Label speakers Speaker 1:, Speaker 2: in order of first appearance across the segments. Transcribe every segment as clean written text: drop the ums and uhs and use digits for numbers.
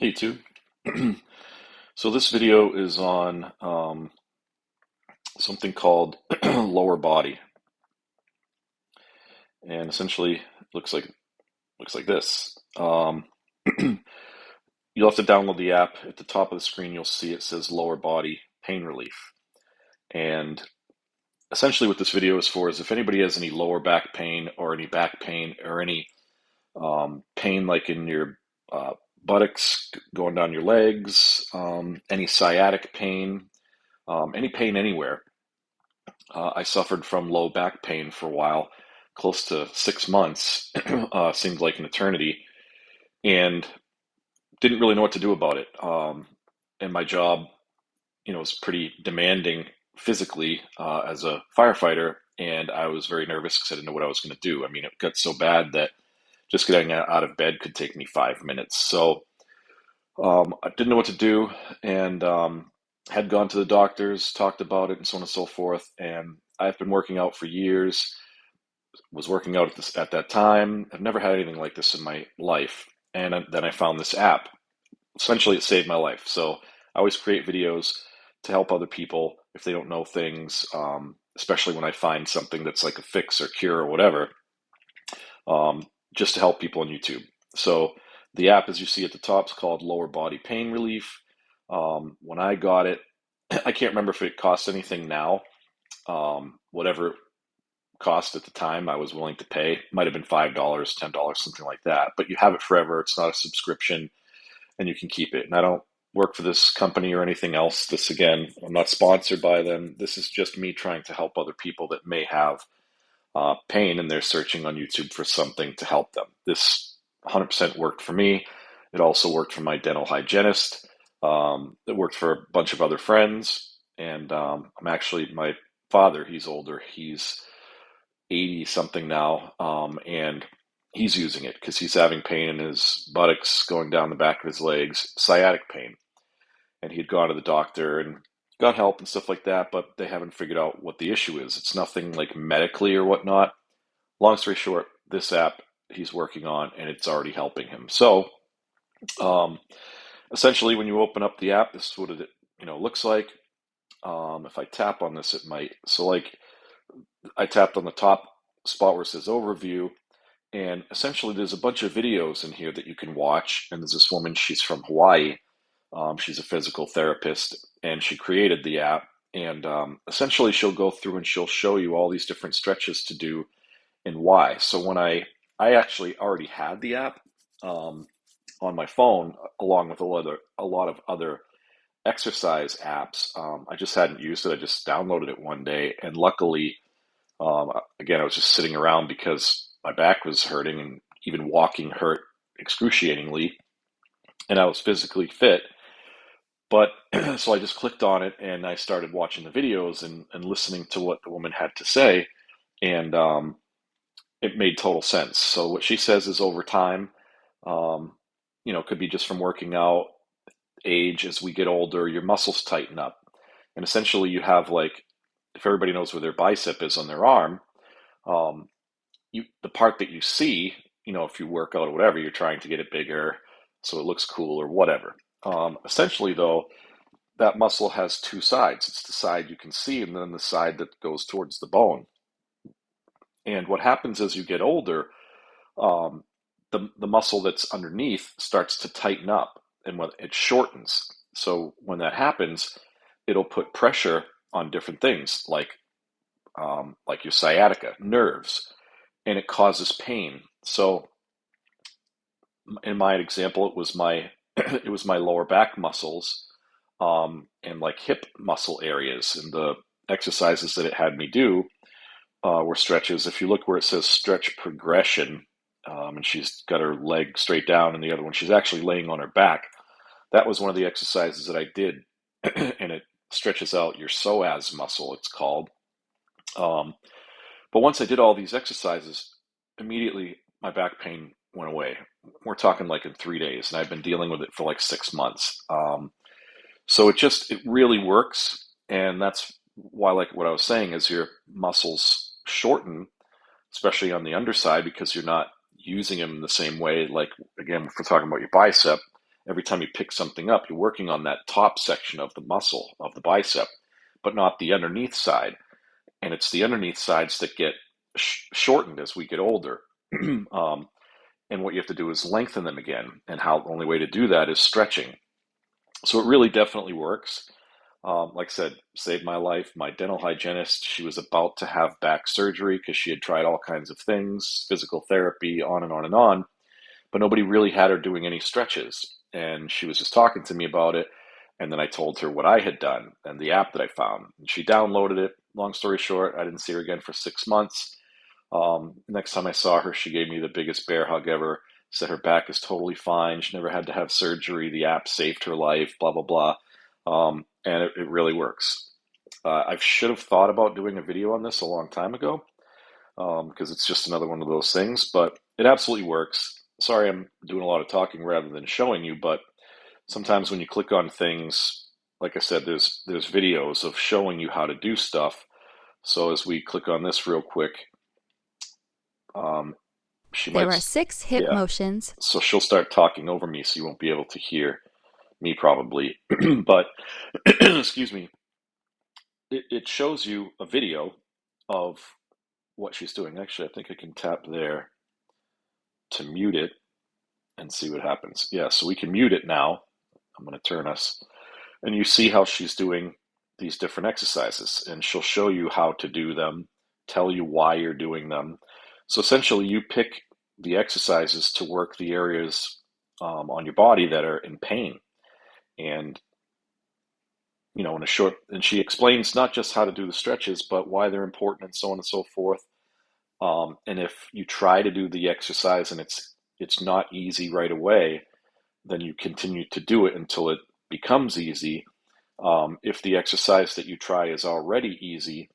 Speaker 1: Hey, too. So this video is on something called lower body, and essentially looks like this. You'll have to download the app. At the top of the screen, you'll see it says lower body pain relief. And essentially, what this video is for is if anybody has any lower back pain or any back pain or any pain like in your buttocks going down your legs, any sciatic pain, any pain anywhere. I suffered from low back pain for a while, close to 6 months, seemed like an eternity, and didn't really know what to do about it. And my job, was pretty demanding physically as a firefighter, and I was very nervous because I didn't know what I was going to do. I mean, it got so bad that just getting out of bed could take me 5 minutes. So I didn't know what to do, and had gone to the doctors, talked about it, and so on and so forth. And I've been working out for years. Was working out at that time. I've never had anything like this in my life. And then I found this app. Essentially, it saved my life. So I always create videos to help other people if they don't know things, especially when I find something that's like a fix or cure or whatever, um, just to help people on YouTube. So the app, as you see at the top, is called Lower Body Pain Relief. When I got it, I can't remember if it costs anything now. Whatever cost at the time I was willing to pay. Might have been $5, $10, something like that. But you have it forever. It's not a subscription and you can keep it. And I don't work for this company or anything else. This, again, I'm not sponsored by them. This is just me trying to help other people that may have pain and they're searching on YouTube for something to help them. This 100% worked for me. It also worked for my dental hygienist. It worked for a bunch of other friends. And I'm actually, my father, he's older. He's 80 something now, and he's using it because he's having pain in his buttocks going down the back of his legs, sciatic pain. And he'd gone to the doctor and got help and stuff like that, but they haven't figured out what the issue is. It's nothing like medically or whatnot. Long story short, this app he's working on and it's already helping him. So um, essentially, when you open up the app, this is what it looks like. If I tap on this, it might. So like I tapped on the top spot where it says overview, and essentially there's a bunch of videos in here that you can watch. And there's this woman, she's from Hawaii. She's a physical therapist, and she created the app. And essentially, she'll go through and she'll show you all these different stretches to do and why. So when I actually already had the app um, on my phone, along with a lot of other exercise apps. I just hadn't used it. I just downloaded it one day, and luckily, again, I was just sitting around because my back was hurting, and even walking hurt excruciatingly, and I was physically fit. But so I just clicked on it and I started watching the videos and listening to what the woman had to say, and it made total sense. So what she says is over time, um, it could be just from working out, age, as we get older, your muscles tighten up. And essentially, you have like, if everybody knows where their bicep is on their arm, um, the part that you see, if you work out or whatever, you're trying to get it bigger so it looks cool or whatever. Essentially, though, that muscle has two sides. It's the side you can see, and then the side that goes towards the bone. And what happens as you get older, um, the muscle that's underneath starts to tighten up, and when it shortens. So when that happens, it'll put pressure on different things like your sciatica, nerves, and it causes pain. So in my example, it was my it was my lower back muscles, and like hip muscle areas, and the exercises that it had me do were stretches. If you look where it says stretch progression, and she's got her leg straight down, and the other one she's actually laying on her back. That was one of the exercises that I did, and it stretches out your psoas muscle, it's called. Um, but once I did all these exercises, immediately my back pain went away. We're talking like in 3 days, and I've been dealing with it for like 6 months. So it really works, and that's why, like what I was saying, is your muscles shorten, especially on the underside, because you're not using them in the same way. Like again, if we're talking about your bicep, every time you pick something up, you're working on that top section of the muscle of the bicep, but not the underneath side. And it's the underneath sides that get shortened as we get older. And what you have to do is lengthen them again. And how the only way to do that is stretching. So it really definitely works. Like I said, saved my life. My dental hygienist, she was about to have back surgery because she had tried all kinds of things, physical therapy, on and on and on, but nobody really had her doing any stretches. And she was just talking to me about it. And then I told her what I had done and the app that I found. And she downloaded it. Long story short, I didn't see her again for 6 months. Next time I saw her, she gave me the biggest bear hug ever, said her back is totally fine. She never had to have surgery. The app saved her life, blah, blah, blah. And it really works. I should have thought about doing a video on this a long time ago, because it's just another one of those things, but it absolutely works. Sorry, I'm doing a lot of talking rather than showing you, but sometimes when you click on things, like I said, there's videos of showing you how to do stuff. So as we click on this real quick, she
Speaker 2: There
Speaker 1: might,
Speaker 2: are 6 hip
Speaker 1: yeah.
Speaker 2: motions.
Speaker 1: So she'll start talking over me, so you won't be able to hear me probably. But excuse me, it shows you a video of what she's doing. Actually, I think I can tap there to mute it and see what happens. Yeah, so we can mute it now. I'm going to turn us, and you see how she's doing these different exercises, and she'll show you how to do them, tell you why you're doing them. So essentially, you pick the exercises to work the areas on your body that are in pain. And in a short, and she explains not just how to do the stretches, but why they're important and so on and so forth. And if you try to do the exercise and it's not easy right away, then you continue to do it until it becomes easy. If the exercise that you try is already easy,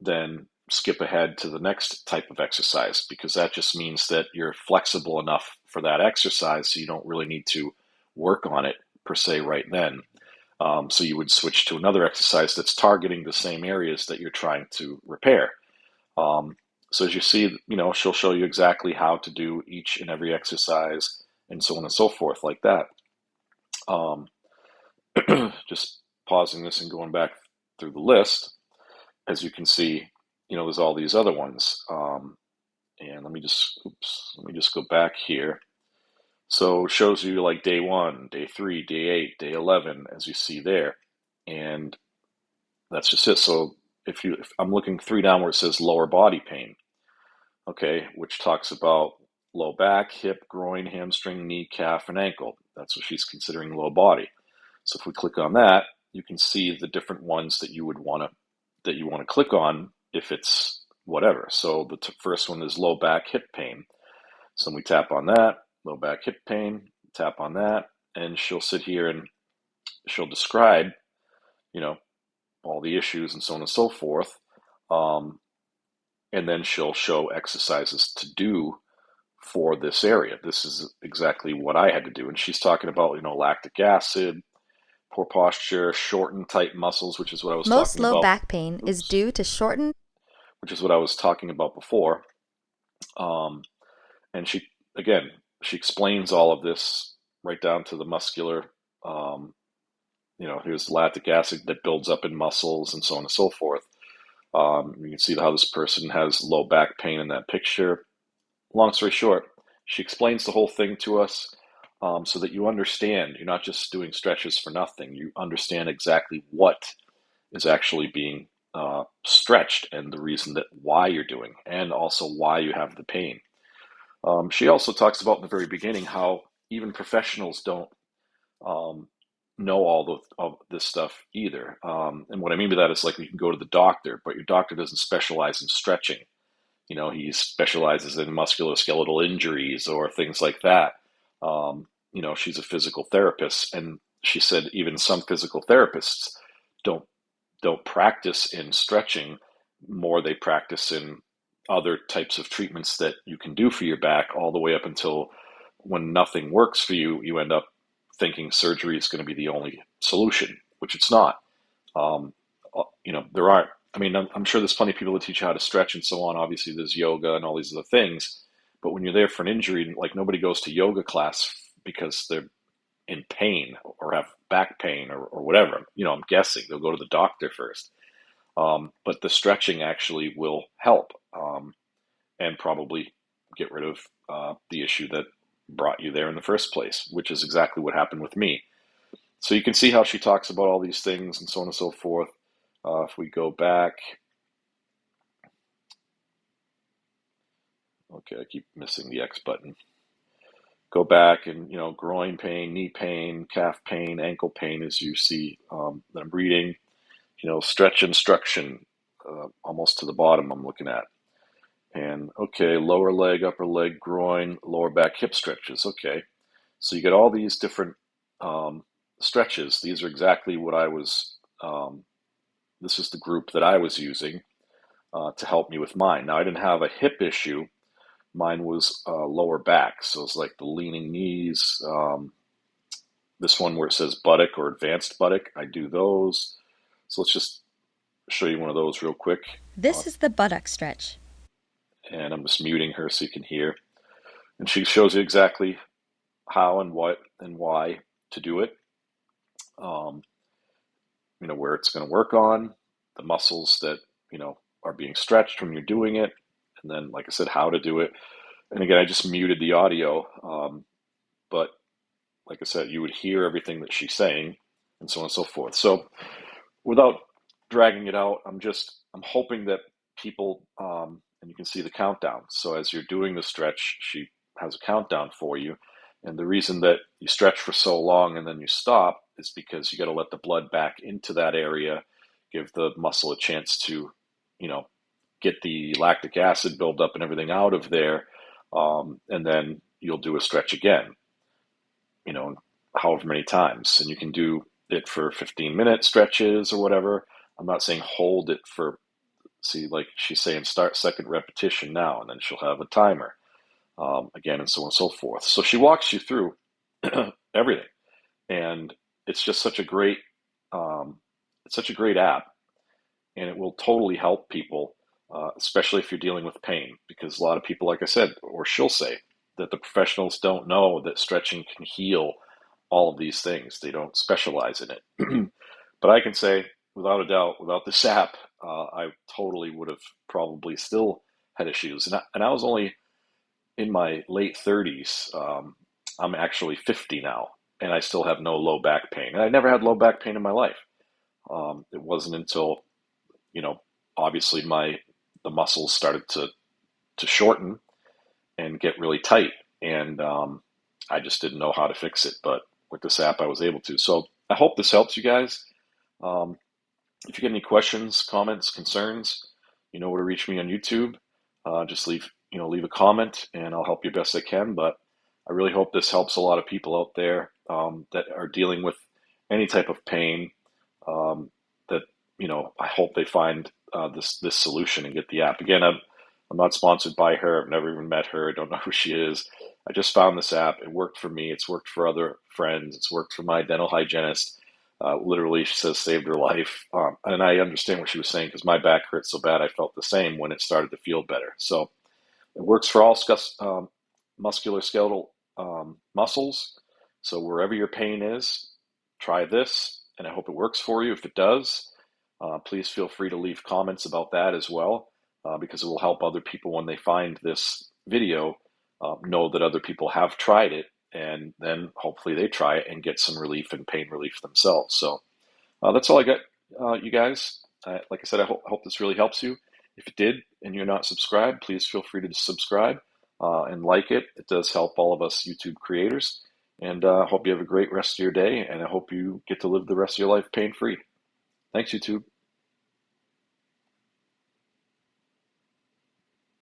Speaker 1: then skip ahead to the next type of exercise, because that just means that you're flexible enough for that exercise so you don't really need to work on it per se right then. So you would switch to another exercise that's targeting the same areas that you're trying to repair. Um, so as you see, she'll show you exactly how to do each and every exercise and so on and so forth like that. Um, just pausing this and going back through the list, as you can see, there's all these other ones. And let me just go back here. So it shows you like day 1, day 3, day 8, day 11, as you see there. And that's just it. So if I'm looking 3 down where it says lower body pain, okay, which talks about low back, hip, groin, hamstring, knee, calf, and ankle. That's what she's considering low body. So if we click on that, you can see the different ones that you want to click on if it's whatever. So the first one is low back, hip pain. So we tap on that, low back, hip pain, tap on that, and she'll sit here and she'll describe, you know, all the issues and so on and so forth. And then she'll show exercises to do for this area. This is exactly what I had to do. And she's talking about, lactic acid, poor posture, shortened tight muscles, which is what I was
Speaker 2: Most
Speaker 1: talking
Speaker 2: low
Speaker 1: about.
Speaker 2: back pain is
Speaker 1: Oops.
Speaker 2: due to shortened.
Speaker 1: Which is what I was talking about before. Um, and she explains all of this right down to the muscular, um, here's lactic acid that builds up in muscles and so on and so forth. You can see how this person has low back pain in that picture. Long story short, she explains the whole thing to us, so that you understand. You're not just doing stretches for nothing. You understand exactly what is actually being stretched and the reason that why you're doing, and also why you have the pain. She also talks about in the very beginning how even professionals don't um, know of this stuff either. And what I mean by that is, like, you can go to the doctor, but your doctor doesn't specialize in stretching. He specializes in musculoskeletal injuries or things like that. She's a physical therapist, and she said even some physical therapists don't don't practice in stretching. More, they practice in other types of treatments that you can do for your back, all the way up until when nothing works for you, you end up thinking surgery is going to be the only solution, which it's not. Um, there aren't. I mean, I'm sure there's plenty of people that teach you how to stretch and so on. Obviously, there's yoga and all these other things. But when you're there for an injury, like, nobody goes to yoga class because in pain or have back pain or whatever. I'm guessing they'll go to the doctor first. But the stretching actually will help, and probably get rid of the issue that brought you there in the first place, which is exactly what happened with me. So you can see how she talks about all these things and so on and so forth. If we go back, okay, I keep missing the X button. Go back and, groin pain, knee pain, calf pain, ankle pain, as you see that I'm reading, stretch instruction, almost to the bottom I'm looking at. And okay, lower leg, upper leg, groin, lower back, hip stretches. Okay, so you get all these different stretches. These are exactly what I was, this is the group that I was using to help me with mine. Now, I didn't have a hip issue. Mine was lower back. So it's like the leaning knees. This one where it says buttock or advanced buttock, I do those. So let's just show you one of those real quick.
Speaker 2: This is the buttock stretch.
Speaker 1: And I'm just muting her so you can hear. And she shows you exactly how and what and why to do it. Where it's going to work on, the muscles that, are being stretched when you're doing it. And then, like I said, how to do it. And again, I just muted the audio. But like I said, you would hear everything that she's saying and so on and so forth. So without dragging it out, I'm hoping that people, and you can see the countdown. So as you're doing the stretch, she has a countdown for you. And the reason that you stretch for so long and then you stop is because you got to let the blood back into that area, give the muscle a chance to, get the lactic acid buildup and everything out of there. And then you'll do a stretch again, however many times. And you can do it for 15-minute stretches or whatever. I'm not saying hold it for, see, like she's saying, start second repetition now, and then she'll have a timer again, and so on and so forth. So she walks you through everything, and it's just such a great, app, and it will totally help people, especially if you're dealing with pain, because a lot of people, like I said, or she'll say, that the professionals don't know that stretching can heal all of these things. They don't specialize in it. But I can say, without a doubt, without this app, I totally would have probably still had issues. And I was only in my late 30s. I'm actually 50 now, and I still have no low back pain. And I never had low back pain in my life. It wasn't until, obviously the muscles started to shorten and get really tight. And I just didn't know how to fix it. But with this app, I was able to. So I hope this helps you guys. If you get any questions, comments, concerns, you know where to reach me on YouTube. Just leave a comment, and I'll help you best I can. But I really hope this helps a lot of people out there that are dealing with any type of pain. That I hope they find this solution and get the app. Again, I'm not sponsored by her. I've never even met her. I don't know who she is. I just found this app. It worked for me. It's worked for other friends. It's worked for my dental hygienist. Literally, she says saved her life. And I understand what she was saying because my back hurt so bad. I felt the same when it started to feel better. So it works for all musculoskeletal muscles. So wherever your pain is, try this, and I hope it works for you. If it does, please feel free to leave comments about that as well, because it will help other people when they find this video know that other people have tried it, and then hopefully they try it and get some relief and pain relief themselves. So that's all I got, you guys. Like I said, I hope this really helps you. If it did and you're not subscribed, please feel free to subscribe and like it. It does help all of us YouTube creators. And I hope you have a great rest of your day, and I hope you get to live the rest of your life pain-free. Thanks, YouTube.